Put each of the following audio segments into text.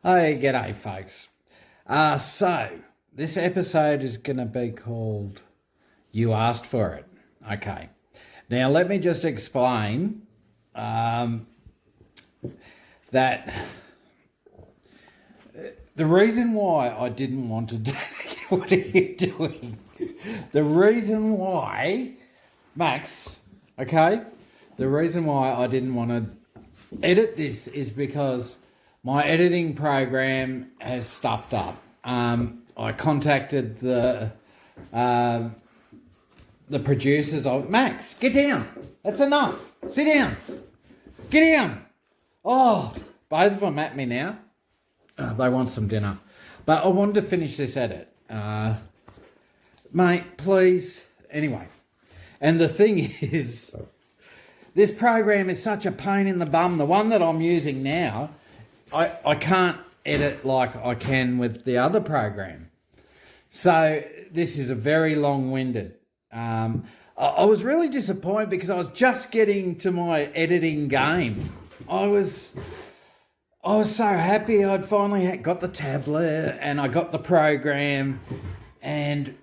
Hey, g'day, folks. So this episode is going to be called "You Asked for It." Okay. Now, let me just explain that the reason why I didn't want to do. What are you doing? The reason why, Max. Okay. The reason why I didn't want to edit this is because my editing program has stuffed up. I contacted the producers of Max. Get down. That's enough. Sit down. Get down. Oh, both of them at me now. They want some dinner, but I wanted to finish this edit. Mate, please. Anyway, and the thing is, this program is such a pain in the bum. The one that I'm using now, I can't edit like I can with the other program. So this is a very long-winded. I was really disappointed because I was just getting to my editing game. I was so happy I'd finally got the tablet and I got the program, and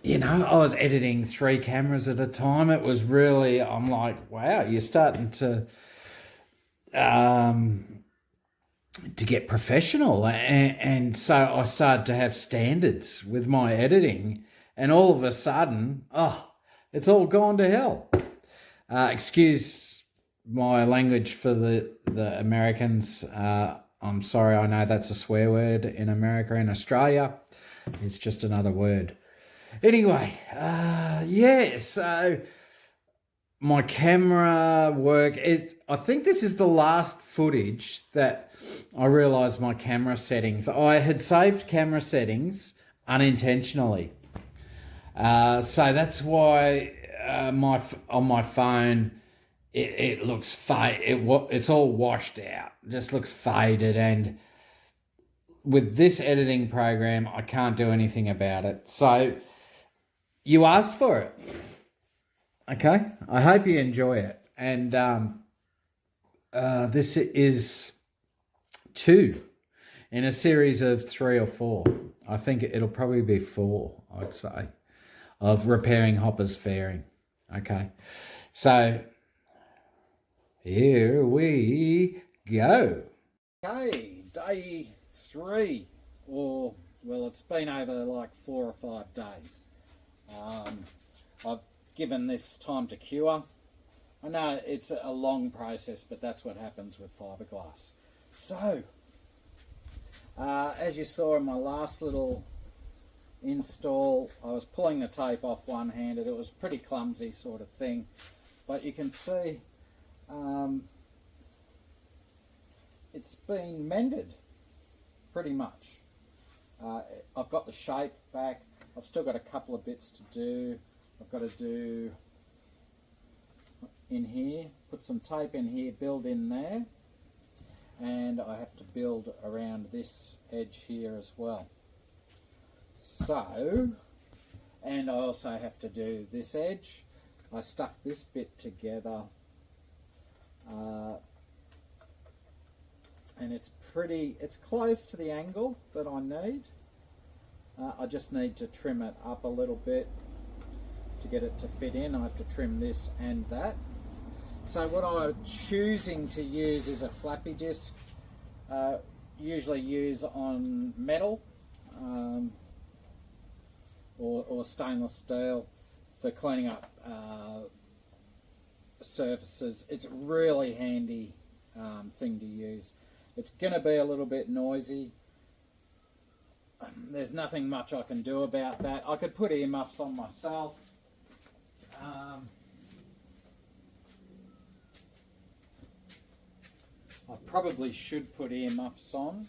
I was editing 3 cameras at a time. It was really, I'm like, wow, you're starting to get professional. And so I started to have standards with my editing, and all of a sudden, it's all gone to hell. Excuse my language for the Americans. I'm sorry, I know that's a swear word in America and Australia. It's just another word. Anyway, so my camera work. I think this is the last footage that I realised my camera settings. I had saved camera settings unintentionally, so that's why on my phone it looks it's all washed out. It just looks faded, and with this editing program, I can't do anything about it. So you asked for it. Okay, I hope you enjoy it. And this is 2 in a series of 3 or 4. I think it'll probably be 4, I'd say, of repairing Hopper's fairing. Okay, so here we go. Okay, day 3, or, well, it's been over like 4 or 5 days. I've given this time to cure. I know it's a long process, but that's what happens with fiberglass. So, as you saw in my last little install, I was pulling the tape off one-handed. It was a pretty clumsy sort of thing, but you can see it's been mended pretty much. I've got the shape back. I've still got a couple of bits to do. I've got to do in here, put some tape in here, build in there, and I have to build around this edge here as well. So, and I also have to do this edge. I stuck this bit together, and it's close to the angle that I need. I just need to trim it up a little bit to get it to fit in. I have to trim this and that. So what I'm choosing to use is a flappy disc. Usually use on metal or stainless steel for cleaning up surfaces. It's a really handy thing to use. It's going to be a little bit noisy. There's nothing much I can do about that. I could put earmuffs on myself. I probably should put earmuffs on.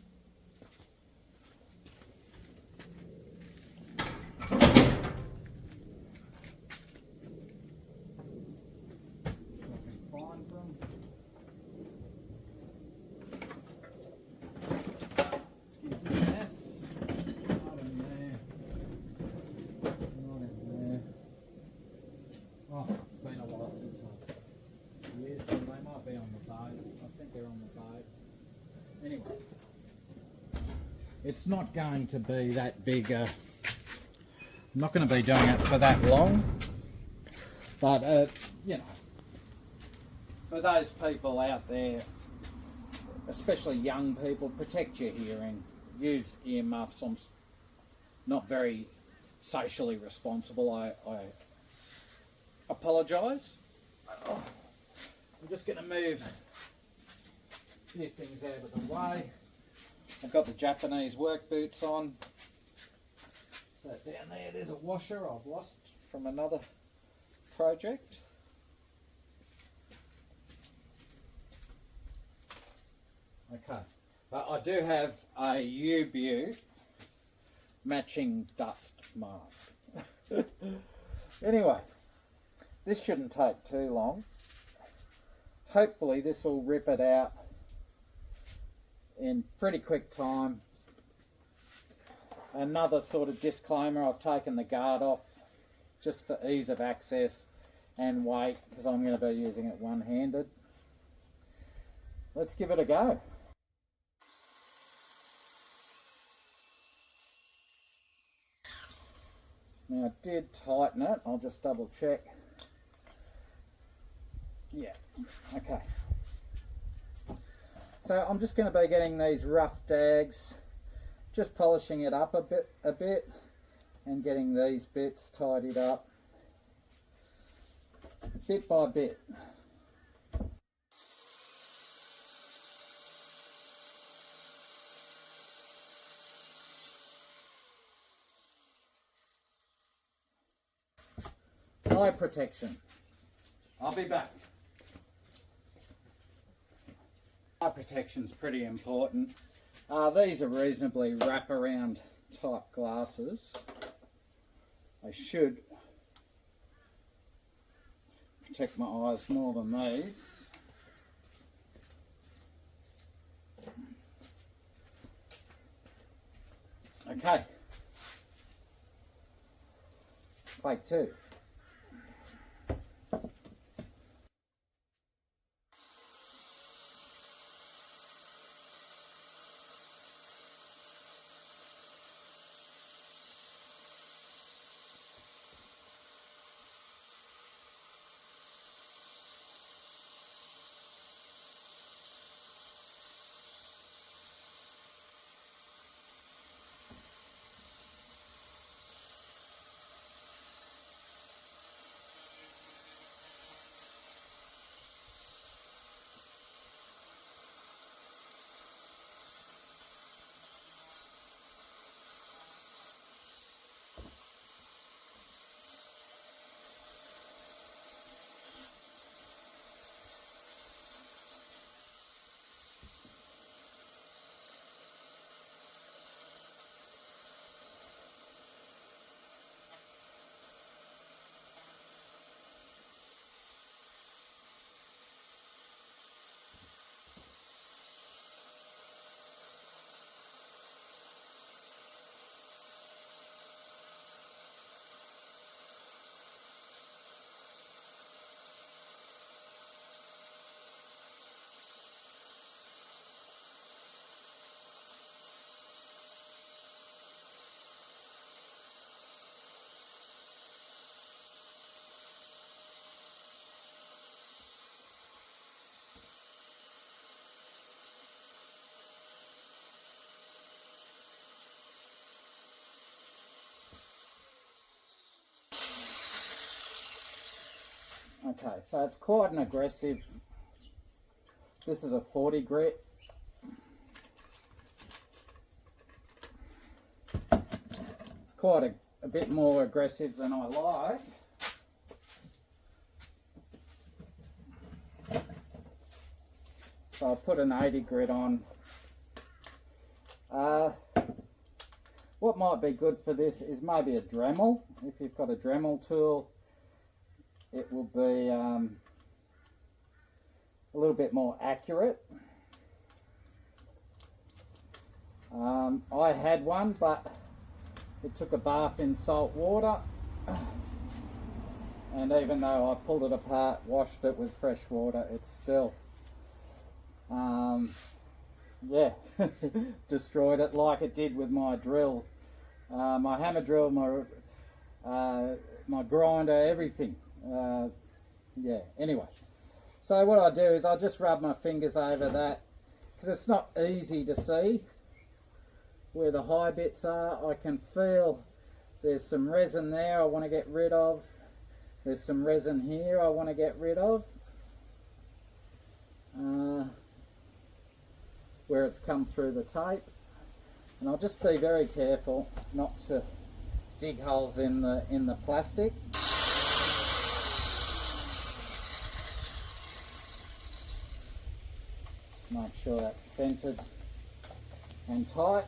Anyway, it's not going to be that big. I'm not going to be doing it for that long, but you know, for those people out there, especially young people, protect your hearing. Use earmuffs. I'm not very socially responsible. I apologise. I'm just going to move a few things out of the way. I've got the Japanese work boots on. So down there, there's a washer I've lost from another project. Okay, but I do have a U-Butte matching dust mask. Anyway, this shouldn't take too long. Hopefully this will rip it out in pretty quick time. Another sort of disclaimer, I've taken the guard off just for ease of access and weight, because I'm going to be using it one-handed. Let's give it a go. Now I did tighten it, I'll just double check. Yeah, okay. So I'm just going to be getting these rough dags, just polishing it up a bit and getting these bits tidied up bit by bit. Eye protection. I'll be back. Eye protection's pretty important. These are reasonably wraparound type glasses. They should protect my eyes more than these. Okay. Take two. Okay, so it's quite an aggressive, this is a 40 grit. It's quite a bit more aggressive than I like. So I'll put an 80 grit on. What might be good for this is maybe a Dremel. If you've got a Dremel tool, it will be a little bit more accurate. I had one, but it took a bath in salt water, and even though I pulled it apart, washed it with fresh water, it's still yeah, destroyed it like it did with my drill, my hammer drill, my grinder, everything. Yeah. Anyway, so what I do is I just rub my fingers over that because it's not easy to see where the high bits are. I can feel there's some resin there I want to get rid of. There's some resin here I want to get rid of. Where it's come through the tape. And I'll just be very careful not to dig holes in the plastic. Make sure that's centered and tight.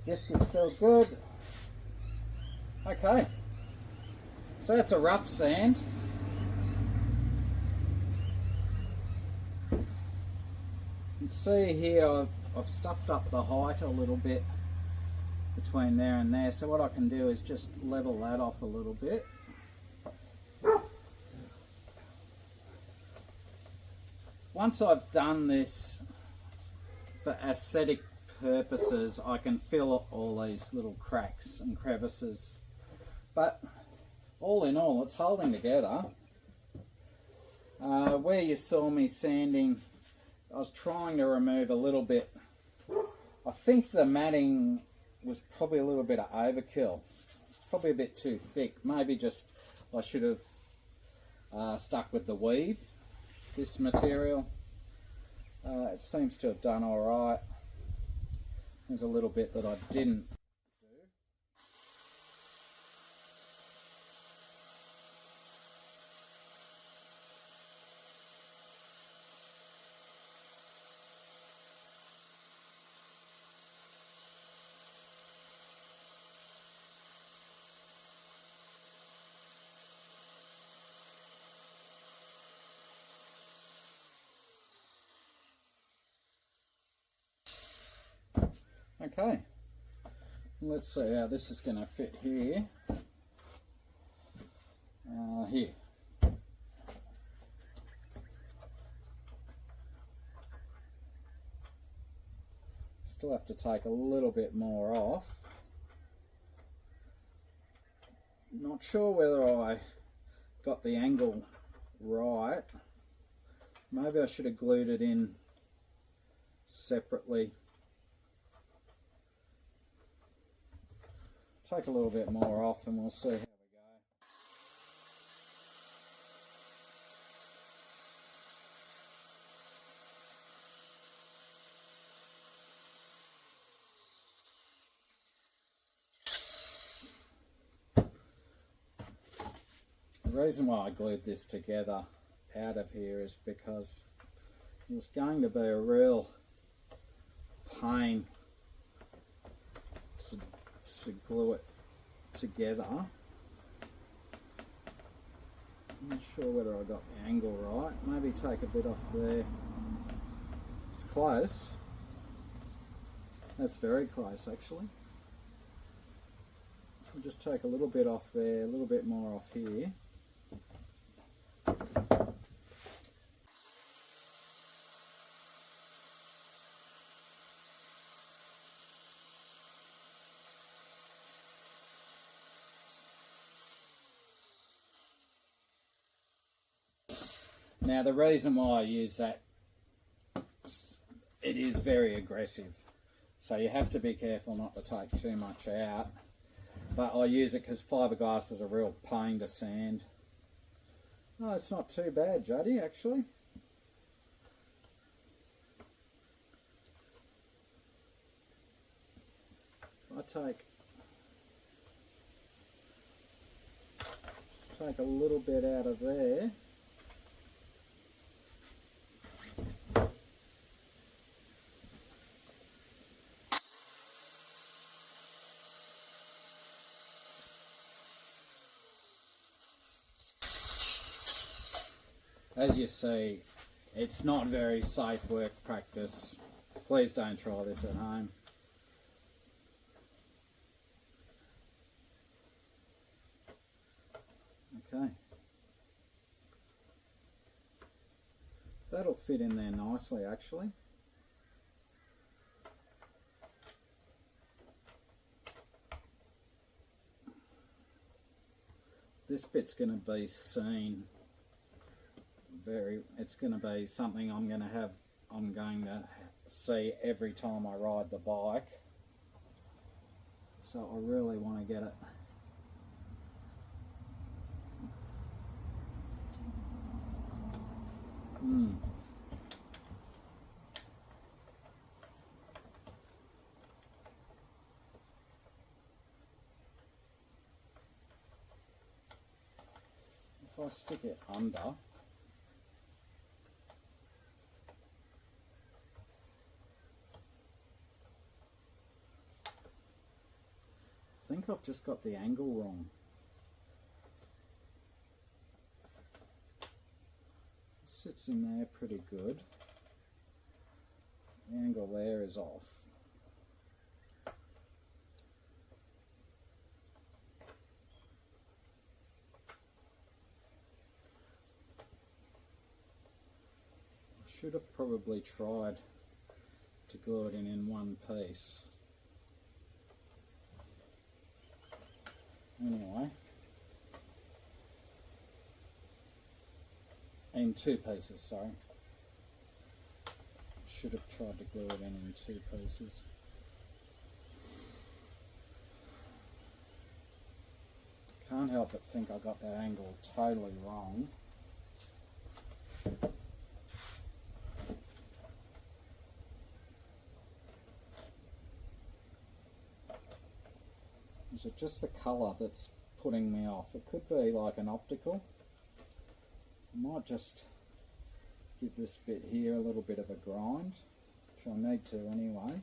Disc is still good. Okay, so that's a rough sand. You can see here I've stuffed up the height a little bit between there and there, so what I can do is just level that off a little bit. Once I've done this for aesthetic purposes, I can fill all these little cracks and crevices, but all in all it's holding together. Where you saw me sanding, I was trying to remove a little bit. I think the matting was probably a little bit of overkill, probably a bit too thick. Maybe just I should have stuck with the weave, this material. It seems to have done all right. There's a little bit that I didn't do. Okay, let's see how this is going to fit here. Here. Still have to take a little bit more off. Not sure whether I got the angle right. Maybe I should have glued it in separately. Take a little bit more off and we'll see how we go. The reason why I glued this together out of here is because it was going to be a real pain to glue it together. I'm not sure whether I got the angle right. Maybe take a bit off there. It's close. That's very close actually. I'll just take a little bit off there, a little bit more off here. Now the reason why I use that, it is very aggressive, so you have to be careful not to take too much out, but I use it because fiberglass is a real pain to sand. Oh, it's not too bad, Juddy, actually. Just take a little bit out of there. As you see, it's not very safe work practice. Please don't try this at home. Okay. That'll fit in there nicely actually. This bit's going to be seen. It's going to be something I'm going to see every time I ride the bike, so I really want to get it if I stick it under. think I've just got the angle wrong. It sits in there pretty good. The angle there is off. I should have probably tried to glue it in one piece. Anyway, in two pieces, sorry. Should have tried to glue it in two pieces. Can't help but think I got that angle totally wrong. Is it just the colour that's putting me off? It could be like an optical. I might just give this bit here a little bit of a grind, which I need to anyway.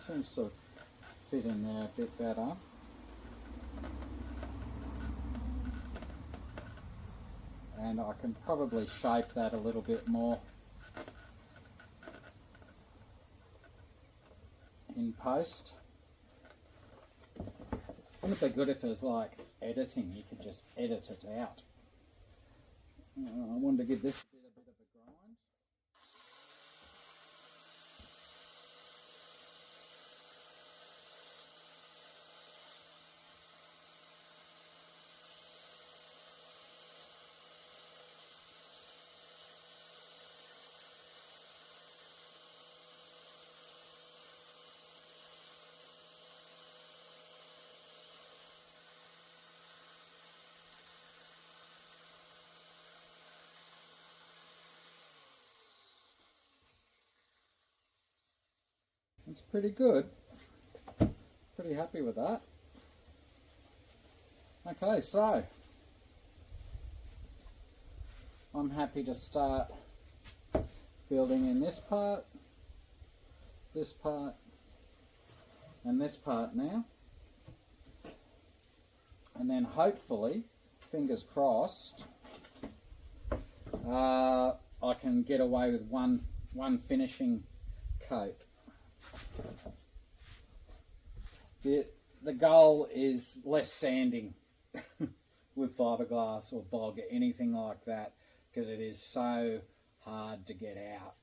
Seems to fit in there a bit better. And I can probably shape that a little bit more in post. Wouldn't it be good if it was like editing, you could just edit it out. I wanted to give this bit a bit of a grind. It's pretty good. Pretty happy with that. Okay, so I'm happy to start building in this part, and this part now. And then hopefully, fingers crossed, I can get away with one finishing coat. The goal is less sanding with fiberglass or bog, anything like that, because it is so hard to get out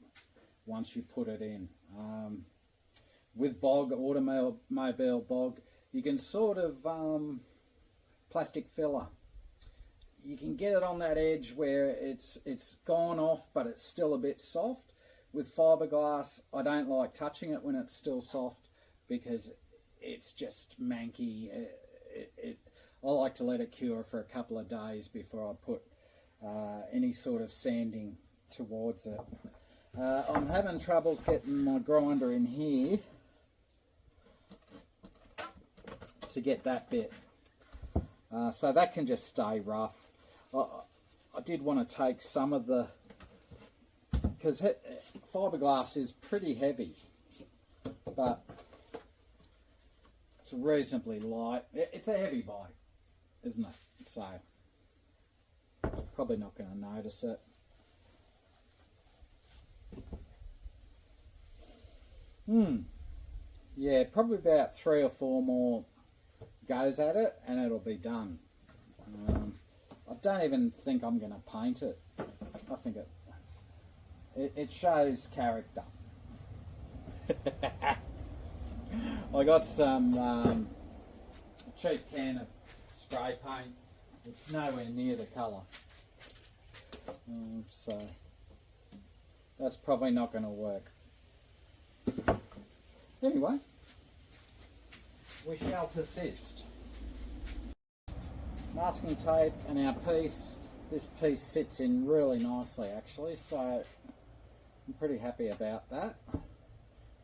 once you put it in. With bog, automobile bog, you can sort of plastic filler. You can get it on that edge where it's gone off, but it's still a bit soft. With fiberglass, I don't like touching it when it's still soft because it's just manky. I like to let it cure for a couple of days before I put any sort of sanding towards it. I'm having troubles getting my grinder in here to get that bit. So that can just stay rough. I did want to take some of the, because fiberglass is pretty heavy, but It's reasonably light. It's a heavy bike, isn't it? So probably not going to notice it. Yeah, probably about 3 or 4 more goes at it and it'll be done. I don't even think I'm going to paint it. I think it shows character. I got some cheap can of spray paint. It's nowhere near the colour. So that's probably not going to work. Anyway, we shall persist. Masking tape and our piece. This piece sits in really nicely actually, so I'm pretty happy about that.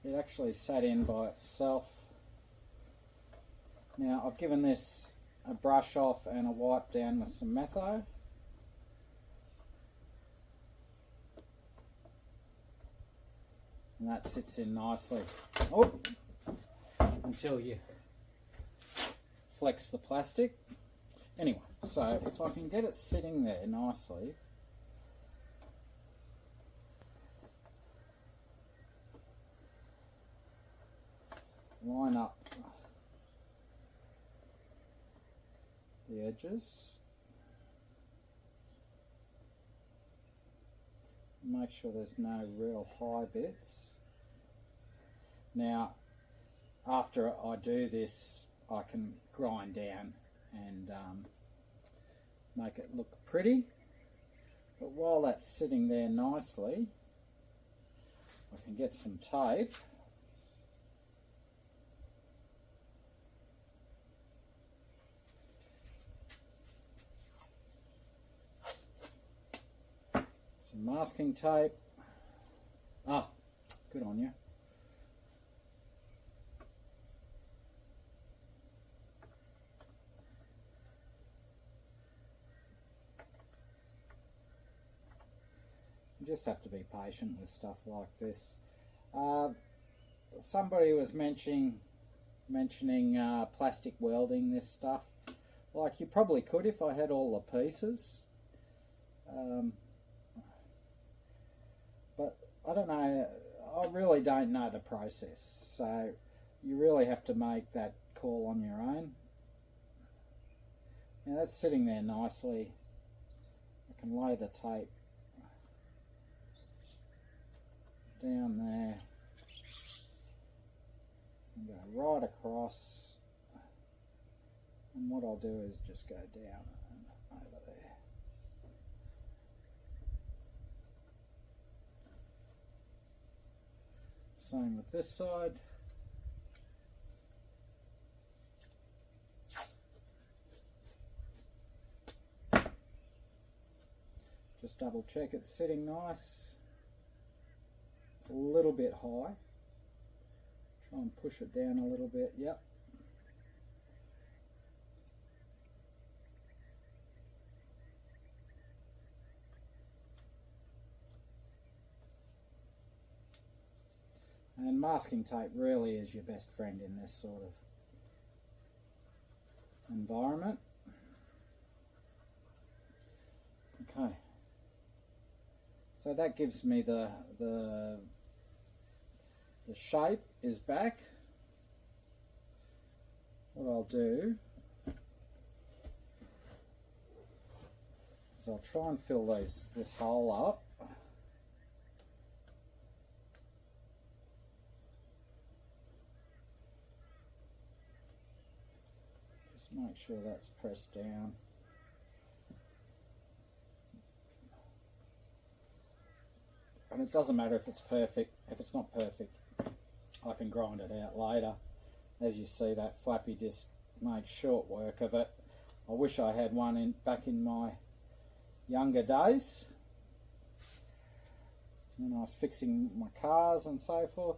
It actually sat in by itself. Now I've given this a brush off and a wipe down with some metho. And that sits in nicely. Oh, until you flex the plastic. Anyway, so if I can get it sitting there nicely, line up the edges, make sure there's no real high bits. Now after I do this I can grind down and make it look pretty, but while that's sitting there nicely I can get some tape masking tape. Ah, good on you. You just have to be patient with stuff like this. Somebody was mentioning plastic welding this stuff. Like, you probably could if I had all the pieces. But I don't know, I really don't know the process, so you really have to make that call on your own. Now that's sitting there nicely. I can lay the tape down there and go right across, and what I'll do is just go down and over there. Same with this side. Just double check it's sitting nice. It's a little bit high. Try and push it down a little bit. Yep. And masking tape really is your best friend in this sort of environment. Okay. So that gives me the shape is back. What I'll do is I'll try and fill this hole up. Just make sure that's pressed down. And it doesn't matter if it's perfect. If it's not perfect, I can grind it out later. As you see, that flappy disc makes short work of it. I wish I had one back in my younger days when I was fixing my cars and so forth.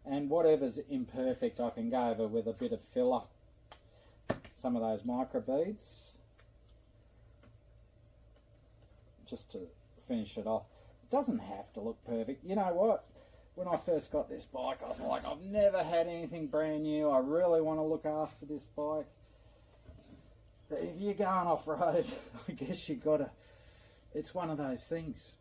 And whatever's imperfect I can go over with a bit of filler. some of those micro beads just to finish it off. It doesn't have to look perfect. You know what? When I first got this bike, I was like, I've never had anything brand new. I really want to look after this bike. But if you're going off-road, I guess you got to... It's one of those things.